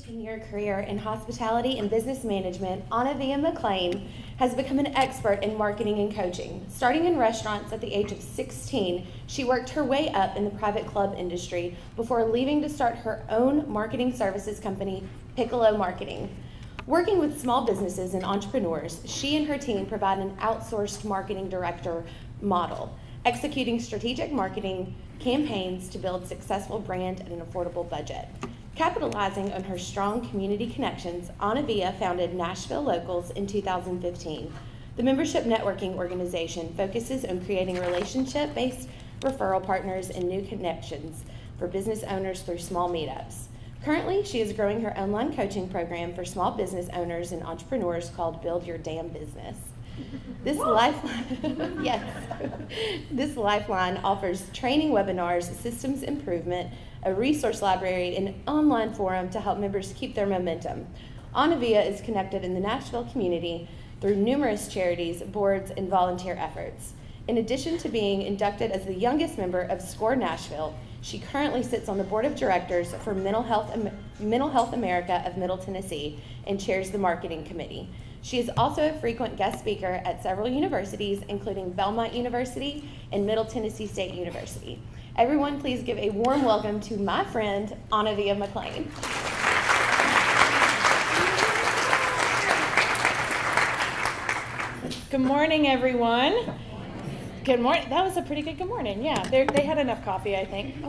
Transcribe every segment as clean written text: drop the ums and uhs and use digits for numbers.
15-year career in hospitality and business management, Anna-Vija McClain has become an expert in marketing and coaching. Starting in restaurants at the age of 16, she worked her way up in the private club industry before leaving to start her own marketing services company, Piccolo Marketing. Working with small businesses and entrepreneurs, she and her team provide an outsourced marketing director model, executing strategic marketing campaigns to build successful brand at an affordable budget. Capitalizing on her strong community connections, Anna-Vija founded Nashville Locals in 2015. The membership networking organization focuses on creating relationship-based referral partners and new connections for business owners through small meetups. Currently, she is growing her online coaching program for small business owners and entrepreneurs called Build Your Damn Business. This lifeline offers training webinars, systems improvement, a resource library, and an online forum to help members keep their momentum. Anna-Vija is connected in the Nashville community through numerous charities, boards, and volunteer efforts. In addition to being inducted as the youngest member of SCORE Nashville, she currently sits on the board of directors for Mental Health America of Middle Tennessee and chairs the marketing committee. She is also a frequent guest speaker at several universities, including Belmont University and Middle Tennessee State University. Everyone, please give a warm welcome to my friend, Anna-Vija McClain. Good morning, everyone. Good morning. That was a pretty good morning. Yeah, they had enough coffee, I think.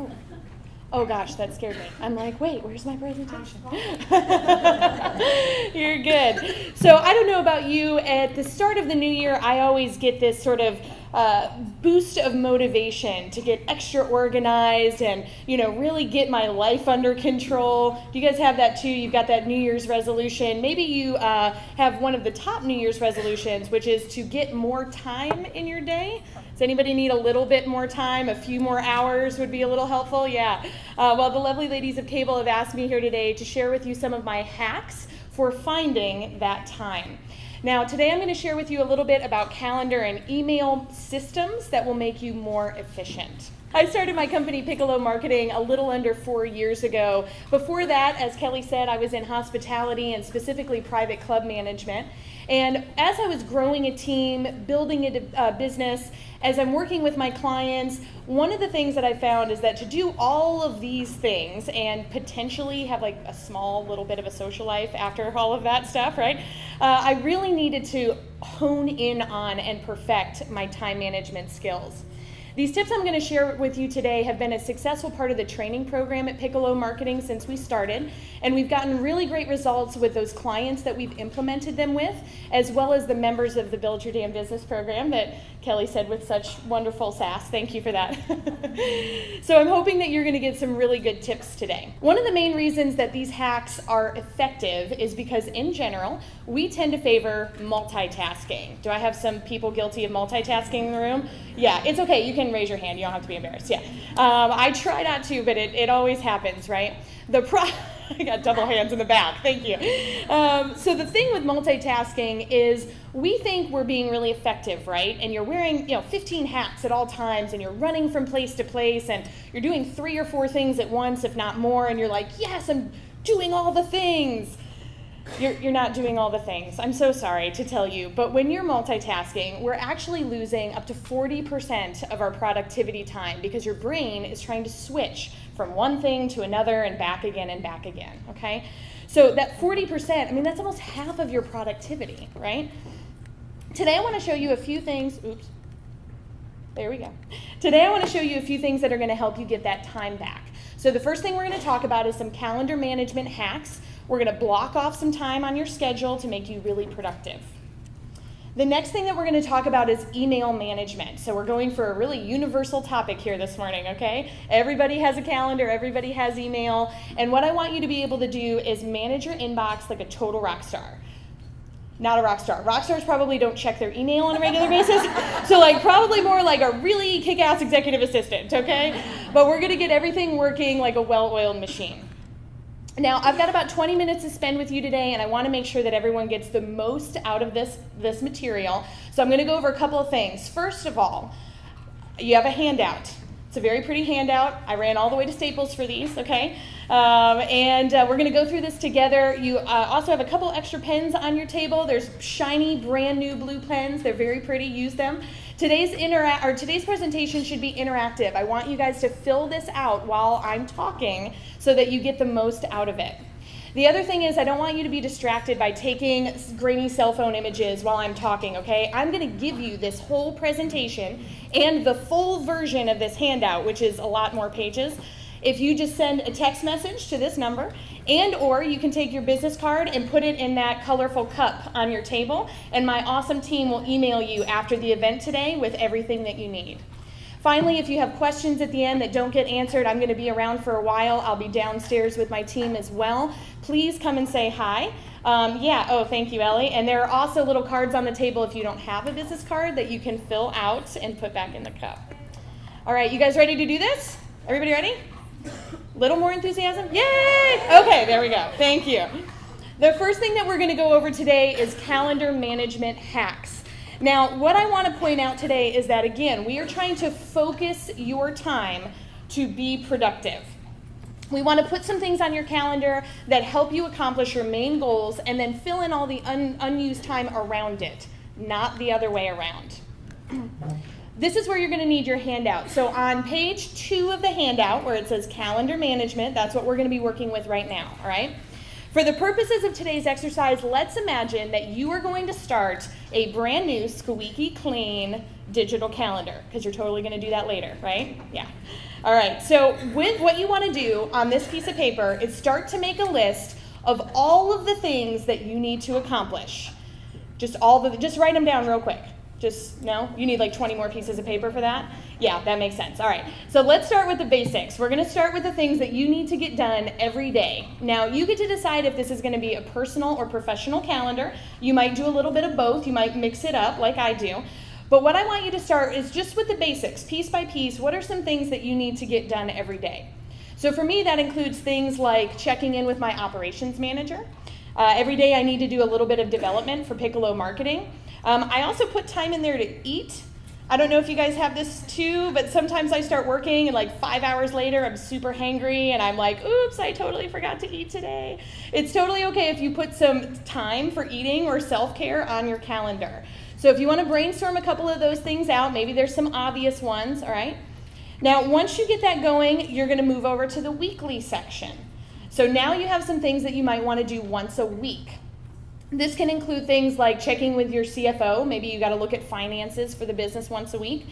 Oh gosh, that scared me. I'm like, wait, where's my presentation? You're good. So I don't know about you, at the start of the new year, I always get this sort of boost of motivation to get extra organized and, really get my life under control. Do you guys have that too? You've got that New Year's resolution. Maybe you have one of the top New Year's resolutions, which is to get more time in your day. Does anybody need a little bit more time? A few more hours would be a little helpful? Yeah. Well, the lovely ladies of Cable have asked me here today to share with you some of my hacks for finding that time. Now, today I'm going to share with you a little bit about calendar and email systems that will make you more efficient. I started my company, Piccolo Marketing, a little under 4 years ago. Before that, as Kelly said, I was in hospitality and specifically private club management. And as I was growing a team, building a business, as I'm working with my clients, one of the things that I found is that to do all of these things and potentially have like a small little bit of a social life after all of that stuff, right? I really needed to hone in on and perfect my time management skills. These tips I'm going to share with you today have been a successful part of the training program at Piccolo Marketing since we started, and we've gotten really great results with those clients that we've implemented them with, as well as the members of the Build Your Damn Business program that Kelly said with such wonderful sass. Thank you for that. So I'm hoping that you're going to get some really good tips today. One of the main reasons that these hacks are effective is because in general, we tend to favor multitasking. Do I have some people guilty of multitasking in the room? Yeah, it's okay. You can raise your hand. You don't have to be embarrassed. Yeah. I try not to, but it always happens, right? I got double hands in the back. Thank you. So the thing with multitasking is we think we're being really effective, right? And you're wearing, 15 hats at all times, and you're running from place to place, and you're doing 3 or 4 things at once, if not more, and you're like, yes, I'm doing all the things. You're not doing all the things. I'm so sorry to tell you, but when you're multitasking, we're actually losing up to 40% of our productivity time because your brain is trying to switch from one thing to another and back again, okay? So that 40%, that's almost half of your productivity, right? Today I want to show you a few things, there we go. Today I want to show you a few things that are going to help you get that time back. So the first thing we're going to talk about is some calendar management hacks. We're going to block off some time on your schedule to make you really productive. The next thing that we're going to talk about is email management. So we're going for a really universal topic here this morning, okay? Everybody has a calendar, everybody has email, and what I want you to be able to do is manage your inbox like a total rock star. Not a rock star. Rock stars probably don't check their email on a regular basis, so probably more like a really kick-ass executive assistant, okay? But we're going to get everything working like a well-oiled machine. Now, I've got about 20 minutes to spend with you today, and I want to make sure that everyone gets the most out of this material. So I'm going to go over a couple of things. First of all, you have a handout. It's a very pretty handout. I ran all the way to Staples for these, okay? And we're going to go through this together. You also have a couple extra pens on your table. There's shiny, brand new blue pens. They're very pretty. Use them. Today's presentation should be interactive. I want you guys to fill this out while I'm talking so that you get the most out of it. The other thing is I don't want you to be distracted by taking grainy cell phone images while I'm talking, okay? I'm going to give you this whole presentation and the full version of this handout, which is a lot more pages, if you just send a text message to this number, and or you can take your business card and put it in that colorful cup on your table, and my awesome team will email you after the event today with everything that you need. Finally, if you have questions at the end that don't get answered, I'm going to be around for a while. I'll be downstairs with my team as well. Please come and say hi. Thank you, Ellie. And there are also little cards on the table if you don't have a business card that you can fill out and put back in the cup. All right, you guys ready to do this? Everybody ready? Little more enthusiasm? Yay! Okay, there we go. Thank you. The first thing that we're going to go over today is calendar management hacks. Now, what I want to point out today is that, again, we are trying to focus your time to be productive. We want to put some things on your calendar that help you accomplish your main goals and then fill in all the unused time around it, not the other way around. This is where you're going to need your handout. So on page 2 of the handout, where it says calendar management, that's what we're going to be working with right now, all right? For the purposes of today's exercise, let's imagine that you are going to start a brand new squeaky clean digital calendar, because you're totally going to do that later, right? Yeah. All right, so what you want to do on this piece of paper is start to make a list of all of the things that you need to accomplish. Just write them down real quick. You need like 20 more pieces of paper for that? Yeah, that makes sense. All right, so let's start with the basics. We're going to start with the things that you need to get done every day. Now, you get to decide if this is going to be a personal or professional calendar. You might do a little bit of both. You might mix it up like I do. But what I want you to start is just with the basics, piece by piece. What are some things that you need to get done every day? So for me, that includes things like checking in with my operations manager. Every day I need to do a little bit of development for Piccolo marketing. I also put time in there to eat. I don't know if you guys have this too, but sometimes I start working and like 5 hours later I'm super hangry and I'm like, oops, I totally forgot to eat today. It's totally okay if you put some time for eating or self-care on your calendar. So if you want to brainstorm a couple of those things out, maybe there's some obvious ones, all right? Now, once you get that going, you're going to move over to the weekly section. So now you have some things that you might want to do once a week. This can include things like checking with your CFO. Maybe you got to look at finances for the business once a week.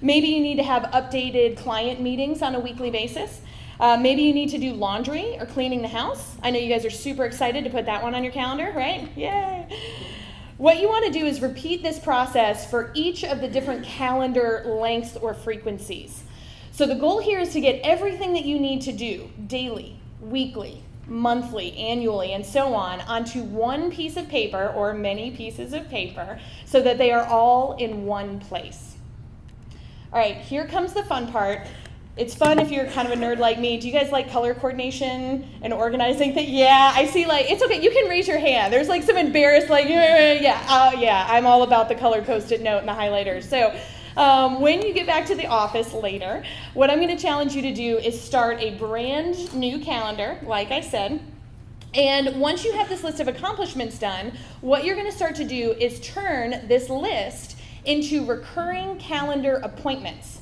Maybe you need to have updated client meetings on a weekly basis. Maybe you need to do laundry or cleaning the house. I know you guys are super excited to put that one on your calendar, right? Yay! What you want to do is repeat this process for each of the different calendar lengths or frequencies. So the goal here is to get everything that you need to do daily, weekly, monthly, annually, and so on onto one piece of paper or many pieces of paper so that they are all in one place. All right, here comes the fun part. It's fun if you're kind of a nerd like me. Do you guys like color coordination and organizing things? Yeah, I see, like, it's okay. You can raise your hand. There's like some embarrassed, like, yeah, I'm all about the color Post-it note and the highlighters. So when you get back to the office later, what I'm going to challenge you to do is start a brand new calendar, like I said. And once you have this list of accomplishments done, what you're going to start to do is turn this list into recurring calendar appointments.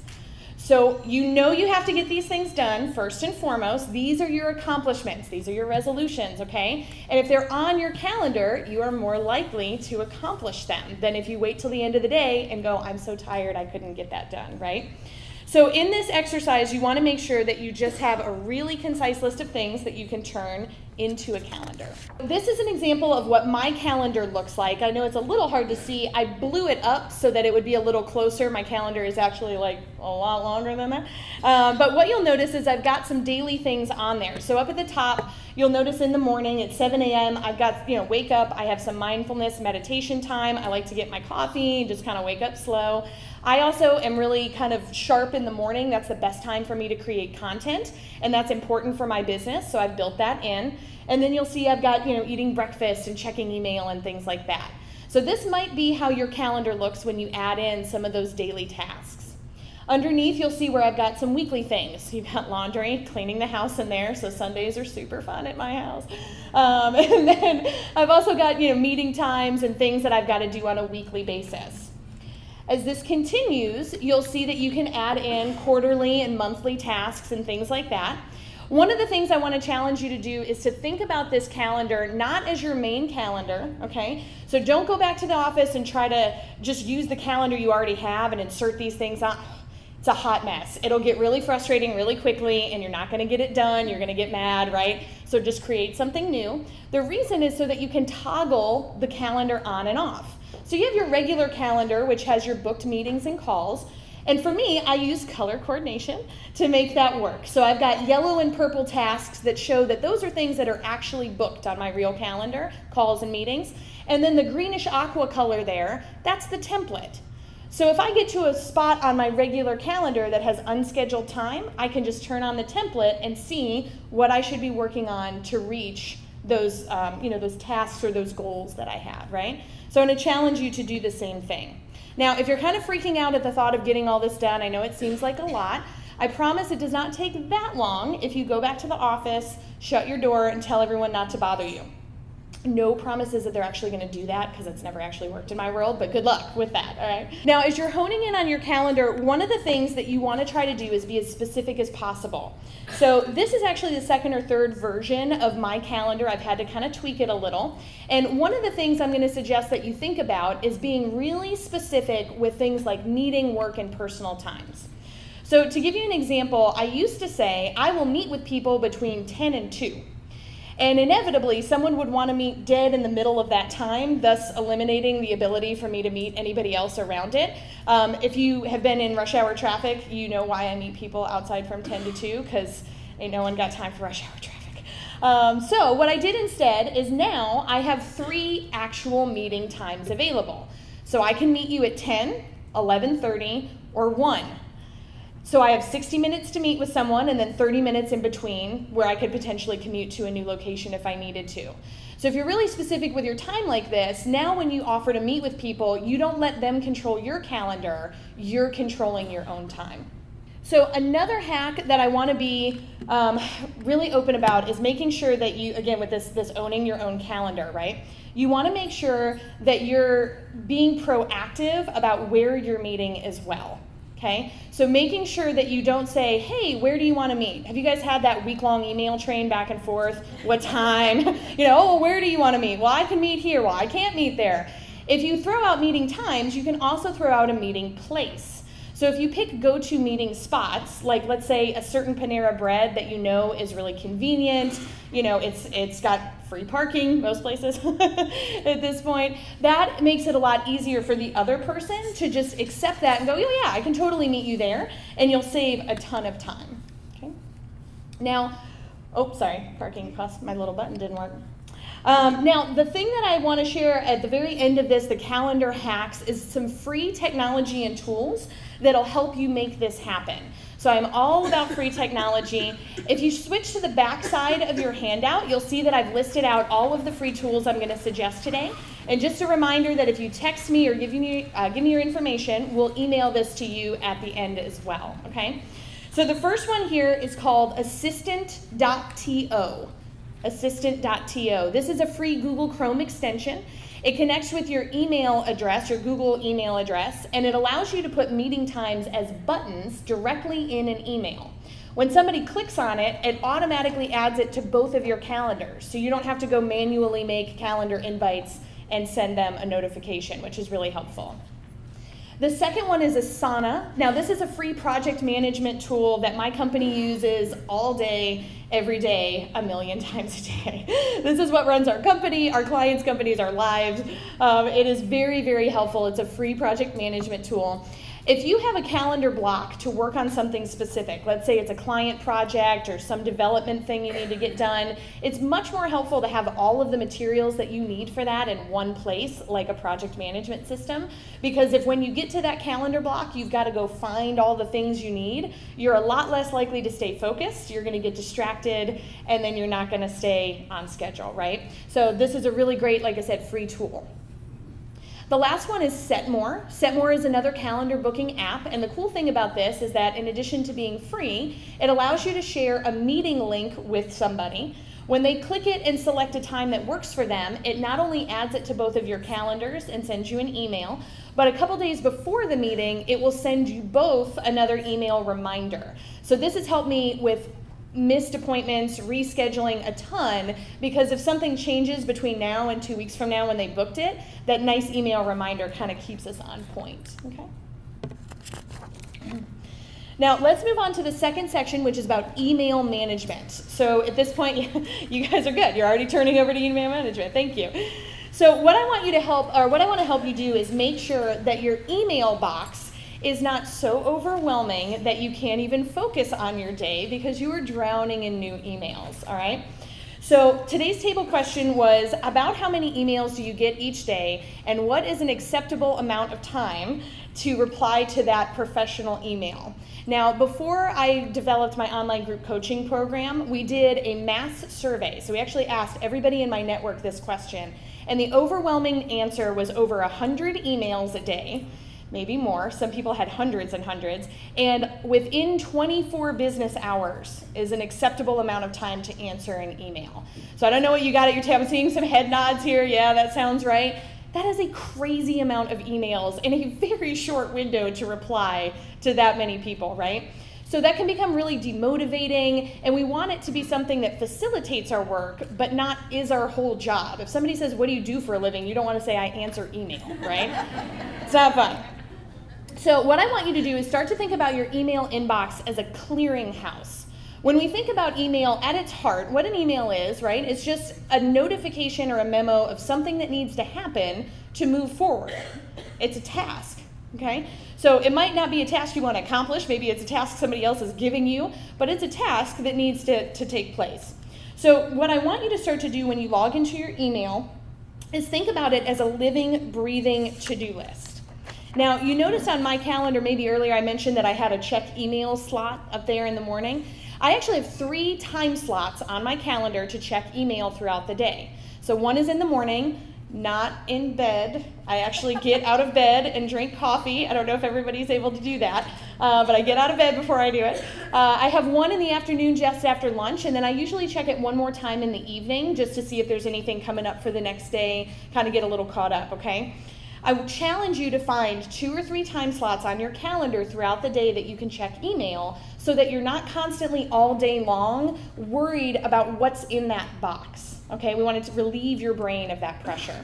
So you know you have to get these things done first and foremost. These are your accomplishments. These are your resolutions, okay? And if they're on your calendar, you are more likely to accomplish them than if you wait till the end of the day and go, I'm so tired, I couldn't get that done, right? So in this exercise, you want to make sure that you just have a really concise list of things that you can turn into a calendar. This is an example of what my calendar looks like. I know it's a little hard to see. I blew it up so that it would be a little closer. My calendar is actually like a lot longer than that. But what you'll notice is I've got some daily things on there. So up at the top, you'll notice in the morning at 7 a.m., I've got, wake up. I have some mindfulness meditation time. I like to get my coffee, just kind of wake up slow. I also am really kind of sharp in the morning. That's the best time for me to create content, and that's important for my business, so I've built that in. And then you'll see I've got, eating breakfast and checking email and things like that. So this might be how your calendar looks when you add in some of those daily tasks. Underneath, you'll see where I've got some weekly things. You've got laundry, cleaning the house in there, so Sundays are super fun at my house. And then I've also got, meeting times and things that I've got to do on a weekly basis. As this continues, you'll see that you can add in quarterly and monthly tasks and things like that. One of the things I want to challenge you to do is to think about this calendar not as your main calendar, okay? So don't go back to the office and try to just use the calendar you already have and insert these things on. It's a hot mess. It'll get really frustrating really quickly, and you're not going to get it done. You're going to get mad, right? So just create something new. The reason is so that you can toggle the calendar on and off. So you have your regular calendar, which has your booked meetings and calls. And for me, I use color coordination to make that work. So I've got yellow and purple tasks that show that those are things that are actually booked on my real calendar, calls and meetings. And then the greenish aqua color there, that's the template. So if I get to a spot on my regular calendar that has unscheduled time, I can just turn on the template and see what I should be working on to reach those, those tasks or those goals that I have, right? So I'm going to challenge you to do the same thing. Now, if you're kind of freaking out at the thought of getting all this done, I know it seems like a lot. I promise it does not take that long if you go back to the office, shut your door, and tell everyone not to bother you. No promises that they're actually going to do that because it's never actually worked in my world, but good luck with that, all right? Now, as you're honing in on your calendar, one of the things that you want to try to do is be as specific as possible. So this is actually the second or third version of my calendar. I've had to kind of tweak it a little. And one of the things I'm going to suggest that you think about is being really specific with things like meeting, work, and personal times. So to give you an example, I used to say, I will meet with people between 10 and 2. And inevitably, someone would want to meet dead in the middle of that time, thus eliminating the ability for me to meet anybody else around it. If you have been in rush hour traffic, you know why I meet people outside from 10 to 2, because ain't no one got time for rush hour traffic. So what I did instead is now I have 3 actual meeting times available. So I can meet you at 10, 11:30, or 1. So I have 60 minutes to meet with someone and then 30 minutes in between where I could potentially commute to a new location if I needed to. So if you're really specific with your time like this, now when you offer to meet with people, you don't let them control your calendar, you're controlling your own time. So another hack that I want to be really open about is making sure that you, again with this owning your own calendar, right? You want to make sure that you're being proactive about where you're meeting as well. Okay, so making sure that you don't say, hey, where do you want to meet? Have you guys had that week-long email train back and forth? What time? Where do you want to meet? Well, I can meet here. Well, I can't meet there. If you throw out meeting times, you can also throw out a meeting place. So if you pick go-to meeting spots, like let's say a certain Panera Bread that you know is really convenient, it's got free parking most places at this point, that makes it a lot easier for the other person to just accept that and go, oh yeah, I can totally meet you there, and you'll save a ton of time. Okay. Now, parking cost, my little button didn't work. Now, the thing that I want to share at the very end of this, the calendar hacks, is some free technology and tools that'll help you make this happen. So I'm all about free technology. If you switch to the back side of your handout, you'll see that I've listed out all of the free tools I'm going to suggest today. And just a reminder that if you text me or give me your information, we'll email this to you at the end as well, okay? So the first one here is called assistant.to. Assistant.to. This is a free Google Chrome extension. It connects with your email address, your Google email address, and it allows you to put meeting times as buttons directly in an email. When somebody clicks on it, it automatically adds it to both of your calendars, so you don't have to go manually make calendar invites and send them a notification, which is really helpful. The second one is Asana. Now, this is a free project management tool that my company uses all day, every day, 1,000,000 times a day. This is what runs our company, our clients' companies, our lives. It is very, very helpful. It's a free project management tool. If you have a calendar block to work on something specific, let's say it's a client project or some development thing you need to get done, it's much more helpful to have all of the materials that you need for that in one place, like a project management system, because if when you get to that calendar block, you've got to go find all the things you need, you're a lot less likely to stay focused, you're going to get distracted, and then you're not going to stay on schedule, right? So this is a really great, like I said, free tool. The last one is Setmore. Setmore is another calendar booking app, and the cool thing about this is that in addition to being free, it allows you to share a meeting link with somebody. When they click it and select a time that works for them, it not only adds it to both of your calendars and sends you an email, but a couple days before the meeting, it will send you both another email reminder. So this has helped me with missed appointments, rescheduling a ton, because if something changes between now and 2 weeks from now when they booked it, that nice email reminder kind of keeps us on point, okay? Now, let's move on to the second section, which is about email management. So at this point, you guys are good. You're already turning over to email management. Thank you. So what I want to help you do is make sure that your email box is not so overwhelming that you can't even focus on your day because you are drowning in new emails, all right? So today's table question was about how many emails do you get each day and what is an acceptable amount of time to reply to that professional email. Now, before I developed my online group coaching program, we did a mass survey. So we actually asked everybody in my network this question, and the overwhelming answer was over 100 emails a day, maybe more. Some people had hundreds and hundreds, and within 24 business hours is an acceptable amount of time to answer an email. So I don't know what you got at your table. I'm seeing some head nods here. Yeah, that sounds right. That is a crazy amount of emails in a very short window to reply to that many people, right? So that can become really demotivating, and we want it to be something that facilitates our work, but not is our whole job. If somebody says, what do you do for a living? You don't want to say, I answer email, right? It's not fun. So what I want you to do is start to think about your email inbox as a clearinghouse. When we think about email at its heart, what an email is, right? It's just a notification or a memo of something that needs to happen to move forward. It's a task, okay? So it might not be a task you want to accomplish. Maybe it's a task somebody else is giving you, but it's a task that needs to take place. So what I want you to start to do when you log into your email is think about it as a living, breathing to-do list. Now, you notice on my calendar, maybe earlier I mentioned that I had a check email slot up there in the morning. I actually have 3 time slots on my calendar to check email throughout the day. So one is in the morning, not in bed. I actually get out of bed and drink coffee. I don't know if everybody's able to do that, but I get out of bed before I do it. I have one in the afternoon just after lunch, and then I usually check it one more time in the evening just to see if there's anything coming up for the next day, kind of get a little caught up, okay? I would challenge you to find 2 or 3 time slots on your calendar throughout the day that you can check email so that you're not constantly all day long worried about what's in that box, okay? We wanted to relieve your brain of that pressure.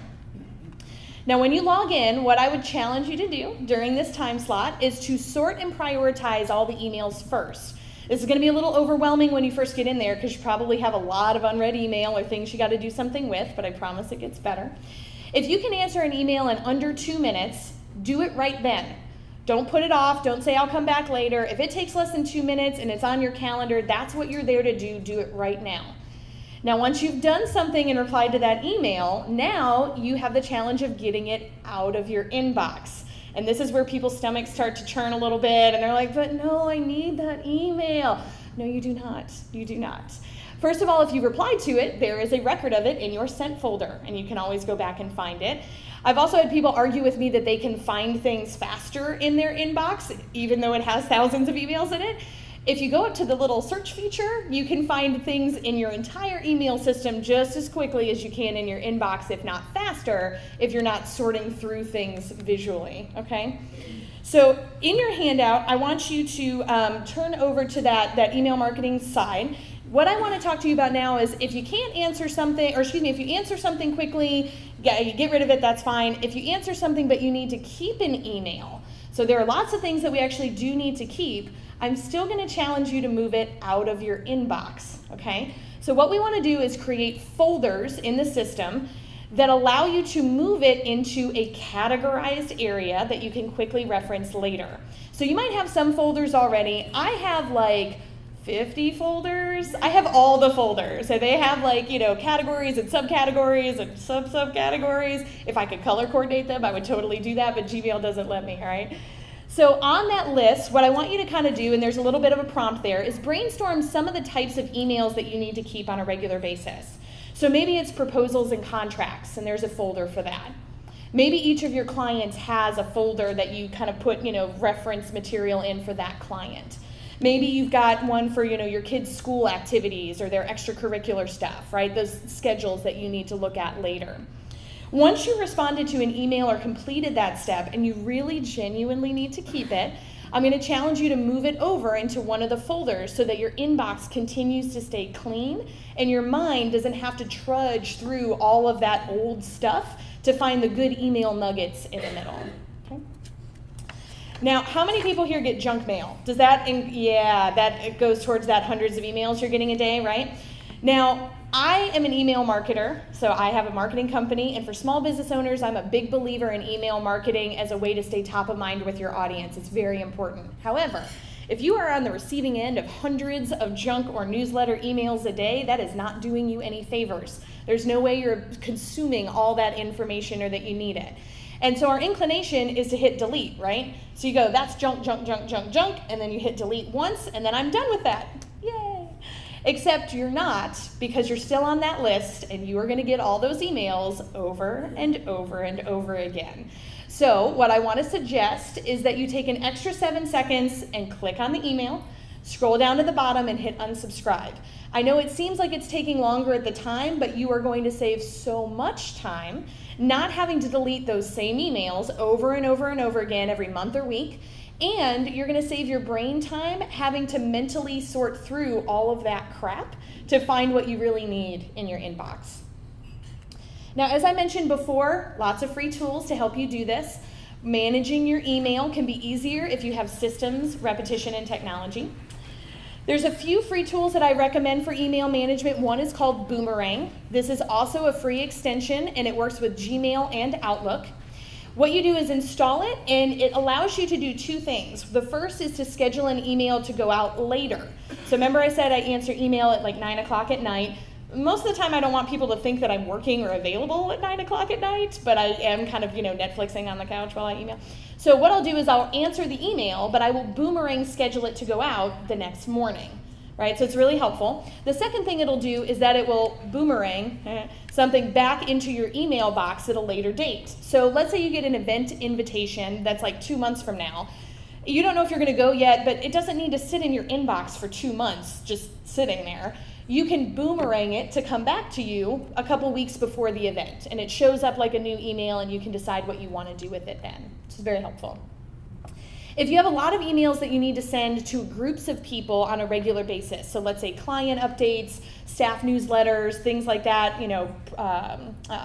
Now, when you log in, what I would challenge you to do during this time slot is to sort and prioritize all the emails first. This is going to be a little overwhelming when you first get in there because you probably have a lot of unread email or things you got to do something with, but I promise it gets better. If you can answer an email in under 2 minutes, do it right then. Don't put it off. Don't say, I'll come back later. If it takes less than 2 minutes and it's on your calendar, that's what you're there to do. Do it right now. Now, once you've done something and replied to that email, now you have the challenge of getting it out of your inbox. And this is where people's stomachs start to churn a little bit, and they're like, but no, I need that email. No, you do not. You do not. First of all, if you replied to it, there is a record of it in your sent folder, and you can always go back and find it. I've also had people argue with me that they can find things faster in their inbox, even though it has thousands of emails in it. If you go up to the little search feature, you can find things in your entire email system just as quickly as you can in your inbox, if not faster, if you're not sorting through things visually, okay? So in your handout, I want you to turn over to that email marketing side. What I want to talk to you about now is if you can't answer something, if you answer something quickly, you get rid of it, that's fine. If you answer something but you need to keep an email, so there are lots of things that we actually do need to keep, I'm still going to challenge you to move it out of your inbox, okay? So what we want to do is create folders in the system that allow you to move it into a categorized area that you can quickly reference later. So you might have some folders already. I have like 50 folders. I have all the folders. So they have categories and subcategories and subcategories. If I could color coordinate them, I would totally do that, but Gmail doesn't let me, all right? So on that list, what I want you to kind of do, and there's a little bit of a prompt there, is brainstorm some of the types of emails that you need to keep on a regular basis. So maybe it's proposals and contracts, and there's a folder for that. Maybe each of your clients has a folder that you kind of put, reference material in for that client. Maybe you've got one for, your kids' school activities or their extracurricular stuff, right? Those schedules that you need to look at later. Once you responded to an email or completed that step and you really genuinely need to keep it, I'm going to challenge you to move it over into one of the folders so that your inbox continues to stay clean and your mind doesn't have to trudge through all of that old stuff to find the good email nuggets in the middle. Okay. Now, how many people here get junk mail? Does that, that goes towards that hundreds of emails you're getting a day, right? Now, I am an email marketer, so I have a marketing company, and for small business owners, I'm a big believer in email marketing as a way to stay top of mind with your audience. It's very important. However, if you are on the receiving end of hundreds of junk or newsletter emails a day, that is not doing you any favors. There's no way you're consuming all that information or that you need it. And so our inclination is to hit delete, right? So you go, that's junk, junk, junk, junk, junk, and then you hit delete once, and then I'm done with that. Yay! Except you're not, because you're still on that list, and you are going to get all those emails over and over and over again. So what I want to suggest is that you take an extra 7 seconds and click on the email, scroll down to the bottom, and hit unsubscribe. I know it seems like it's taking longer at the time, but you are going to save so much time not having to delete those same emails over and over and over again every month or week, and you're going to save your brain time having to mentally sort through all of that crap to find what you really need in your inbox. Now, as I mentioned before, lots of free tools to help you do this. Managing your email can be easier if you have systems, repetition, and technology. There's a few free tools that I recommend for email management. One is called Boomerang. This is also a free extension, and it works with Gmail and Outlook. What you do is install it, and it allows you to do two things. The first is to schedule an email to go out later. So remember I said I answer email at like 9 o'clock at night. Most of the time I don't want people to think that I'm working or available at 9 o'clock at night, but I am kind of, Netflixing on the couch while I email. So what I'll do is I'll answer the email, but I will Boomerang schedule it to go out the next morning, right? So it's really helpful. The second thing it'll do is that it will boomerang something back into your email box at a later date. So let's say you get an event invitation that's like 2 months from now. You don't know if you're going to go yet, but it doesn't need to sit in your inbox for 2 months, just sitting there. You can boomerang it to come back to you a couple weeks before the event, and it shows up like a new email, and you can decide what you want to do with it then. It's very helpful. If you have a lot of emails that you need to send to groups of people on a regular basis, so let's say client updates, staff newsletters, things like that,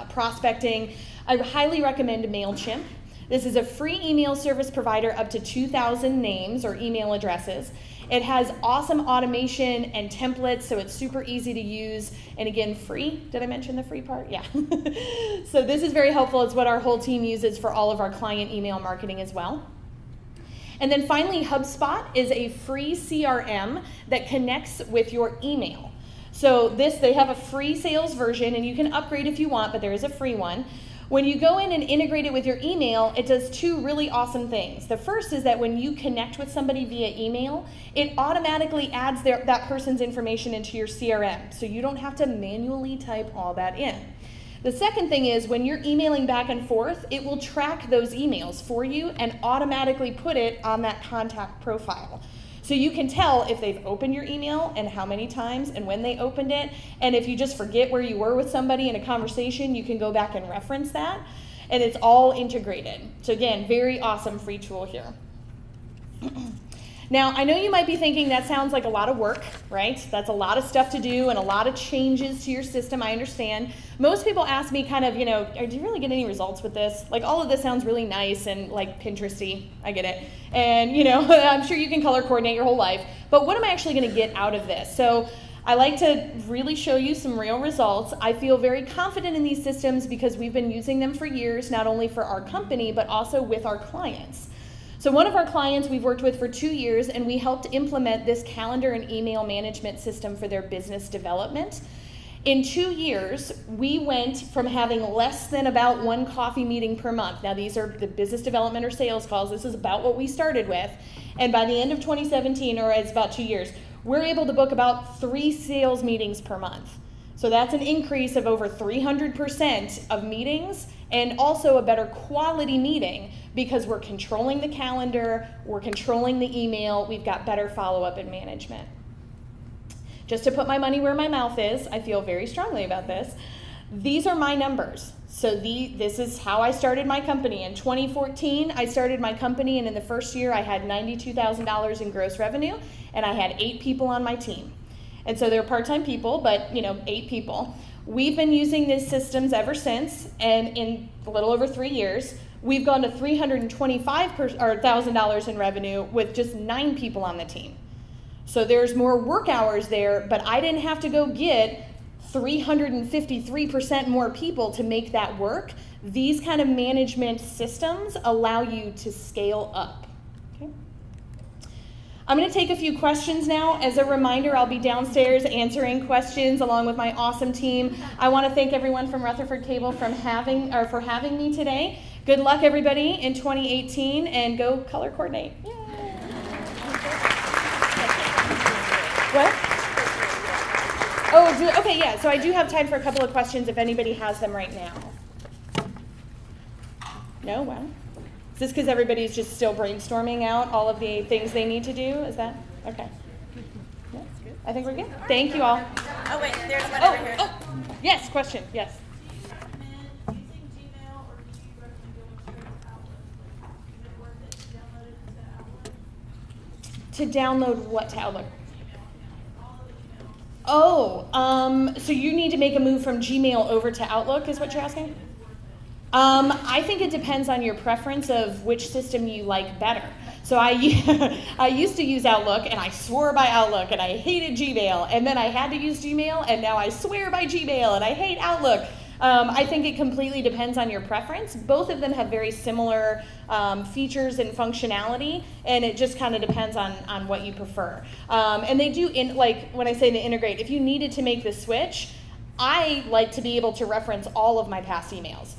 prospecting, I highly recommend MailChimp. This is a free email service provider up to 2,000 names or email addresses. It has awesome automation and templates, so it's super easy to use. And again, free. Did I mention the free part? Yeah. So this is very helpful. It's what our whole team uses for all of our client email marketing as well. And then finally, HubSpot is a free CRM that connects with your email. So they have a free sales version, and you can upgrade if you want, but there is a free one. When you go in and integrate it with your email, it does two really awesome things. The first is that when you connect with somebody via email, it automatically adds that person's information into your CRM, so you don't have to manually type all that in. The second thing is when you're emailing back and forth, it will track those emails for you and automatically put it on that contact profile. So you can tell if they've opened your email and how many times and when they opened it. And if you just forget where you were with somebody in a conversation, you can go back and reference that. And it's all integrated. So again, very awesome free tool here. Now, I know you might be thinking that sounds like a lot of work, right? That's a lot of stuff to do and a lot of changes to your system, I understand. Most people ask me kind of, do you really get any results with this? Like, all of this sounds really nice and like Pinteresty, I get it. And, I'm sure you can color coordinate your whole life, but what am I actually gonna get out of this? So I like to really show you some real results. I feel very confident in these systems because we've been using them for years, not only for our company, but also with our clients. So one of our clients we've worked with for 2 years, and we helped implement this calendar and email management system for their business development. In 2 years, we went from having less than about 1 coffee meeting per month. Now these are the business development or sales calls. This is about what we started with. And by the end of 2017, or it's about 2 years, we're able to book about 3 sales meetings per month. So that's an increase of over 300% of meetings, and also a better quality meeting because we're controlling the calendar, we're controlling the email, we've got better follow-up and management. Just to put my money where my mouth is, I feel very strongly about this. These are my numbers. So this is how I started my company. In 2014, I started my company, and in the first year, I had $92,000 in gross revenue, and I had 8 people on my team. And so they're part-time people, but 8 people. We've been using these systems ever since, and in a little over 3 years, we've gone to $325,000 in revenue with just 9 people on the team. So there's more work hours there, but I didn't have to go get 353% more people to make that work. These kind of management systems allow you to scale up. Okay. I'm going to take a few questions now. As a reminder, I'll be downstairs answering questions along with my awesome team. I want to thank everyone from Rutherford Cable for having me today. Good luck, everybody, in 2018, and go color coordinate. Yay. What? Oh, okay, yeah. So I do have time for a couple of questions if anybody has them right now. No? Wow. Is this because everybody's just still brainstorming out all of the things they need to do? Is that? Okay. Yeah, I think we're good. Thank you all. Oh, wait, there's one over here. Oh, yes, question. Yes. Do you recommend using Gmail, or do you recommend going straight to Outlook? Is it worth it to download it to Outlook? To download what to Outlook? All of the emails. Oh, so you need to make a move from Gmail over to Outlook is what you're asking? I think it depends on your preference of which system you like better. So I used to use Outlook, and I swore by Outlook, and I hated Gmail, and then I had to use Gmail, and now I swear by Gmail, and I hate Outlook. I think it completely depends on your preference. Both of them have very similar features and functionality, and it just kind of depends on what you prefer. And they do, like when I say they integrate, if you needed to make the switch, I like to be able to reference all of my past emails.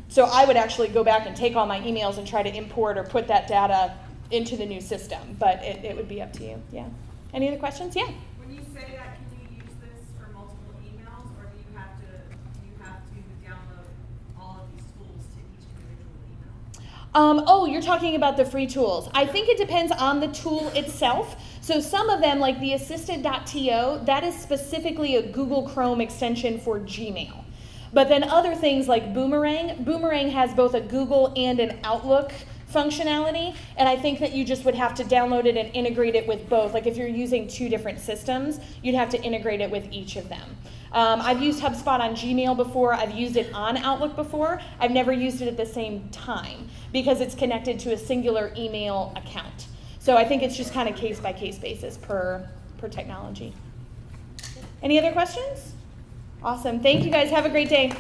So I would actually go back and take all my emails and try to import or put that data into the new system, but it would be up to you. Yeah. Any other questions? Yeah. When you say that, can you use this for multiple emails, or do you have to download all of these tools to each individual email? You're talking about the free tools. I think it depends on the tool itself. So some of them, like the assistant.to, that is specifically a Google Chrome extension for Gmail. But then other things like Boomerang has both a Google and an Outlook functionality, and I think that you just would have to download it and integrate it with both. Like if you're using 2 different systems, you'd have to integrate it with each of them. I've used HubSpot on Gmail before. I've used it on Outlook before. I've never used it at the same time because it's connected to a singular email account. So I think it's just kind of case-by-case basis per technology. Any other questions? Awesome. Thank you guys. Have a great day.